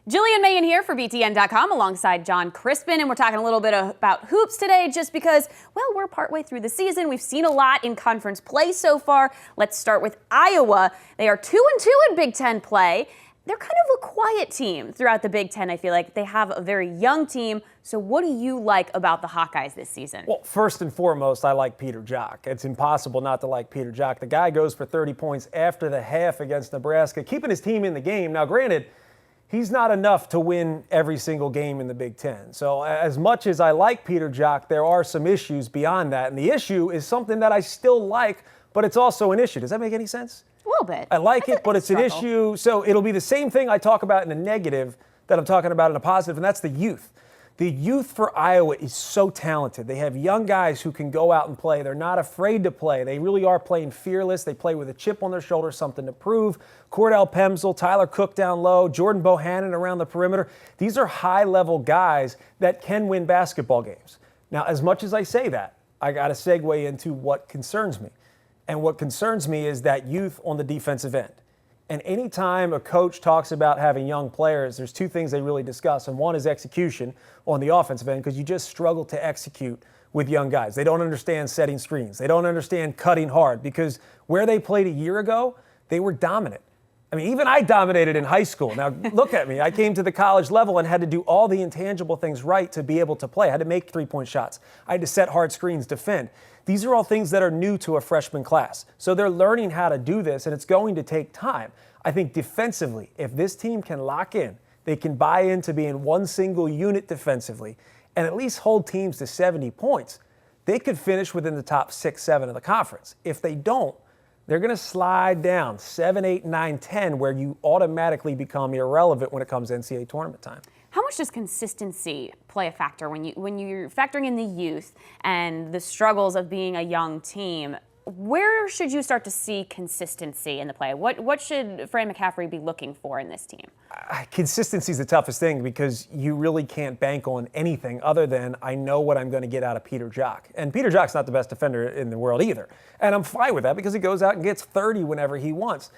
Jillian Mayen here for BTN.com alongside Jon Crispin, and we're talking a little bit about hoops today just because, well, we're partway through the season. We've seen a lot in conference play so far. Let's start with Iowa. They are 2-2 in Big Ten play. They're kind of a quiet team throughout the Big Ten. I feel like they have a very young team. So what do you like about the Hawkeyes this season? Well, first and foremost, I like Peter Jok. It's impossible not to like Peter Jok. The guy goes for 30 points after the half against Nebraska, keeping his team in the game. Now, granted, he's not enough to win every single game in the Big Ten. So as much as I like Peter Jok, there are some issues beyond that. And the issue is something that I still like, but it's also an issue. Does that make any sense? A little bit. I like it, but it's an issue. So it'll be the same thing I talk about in the negative that I'm talking about in the positive, and that's the youth. The youth for Iowa is so talented. They have young guys who can go out and play. They're not afraid to play. They really are playing fearless. They play with a chip on their shoulder, something to prove. Cordell Pemsl, Tyler Cook down low, Jordan Bohannon around the perimeter. These are high-level guys that can win basketball games. Now, as much as I say that, I got to segue into what concerns me. And what concerns me is that youth on the defensive end. And anytime a coach talks about having young players, there's two things they really discuss. And one is execution on the offensive end, because you just struggle to execute with young guys. They don't understand setting screens. They don't understand cutting hard, because where they played a year ago, they were dominant. I mean, even I dominated in high school. Now, look at me. I came to the college level and had to do all the intangible things right to be able to play. I had to make three-point shots. I had to set hard screens, defend. These are all things that are new to a freshman class. So they're learning how to do this, and it's going to take time. I think defensively, if this team can lock in, they can buy into being one single unit defensively and at least hold teams to 70 points, they could finish within the top 6, 7 of the conference. If they don't, they're going to slide down 7, 8, 9, 10, where you automatically become irrelevant when it comes to NCAA tournament time. How much does consistency play a factor when you're factoring in the youth and the struggles of being a young team? Where should you start to see consistency in the play? What should Fran McCaffrey be looking for in this team? Consistency is the toughest thing, because you really can't bank on anything other than I know what I'm going to get out of Peter Jok. And Peter Jok's not the best defender in the world either. And I'm fine with that, because he goes out and gets 30 whenever he wants.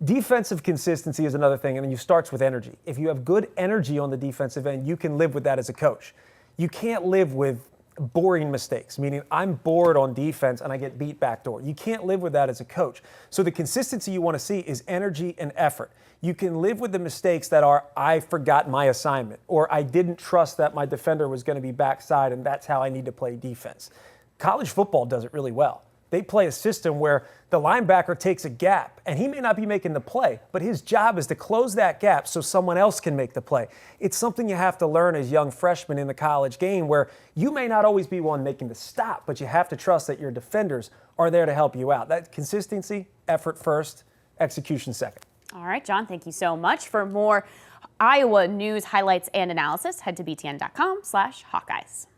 Defensive consistency is another thing, and then you starts with energy. If you have good energy on the defensive end, you can live with that as a coach. You can't live with boring mistakes, meaning I'm bored on defense and I get beat backdoor. You can't live with that as a coach. So the consistency you want to see is energy and effort. You can live with the mistakes that are, I forgot my assignment, or I didn't trust that my defender was going to be backside and that's how I need to play defense. College football does it really well. They play a system where the linebacker takes a gap, and he may not be making the play, but his job is to close that gap so someone else can make the play. It's something you have to learn as young freshmen in the college game, where you may not always be one making the stop, but you have to trust that your defenders are there to help you out. That consistency, effort first, execution second. All right, Jon, thank you so much. For more Iowa news, highlights, and analysis, head to btn.com/Hawkeyes.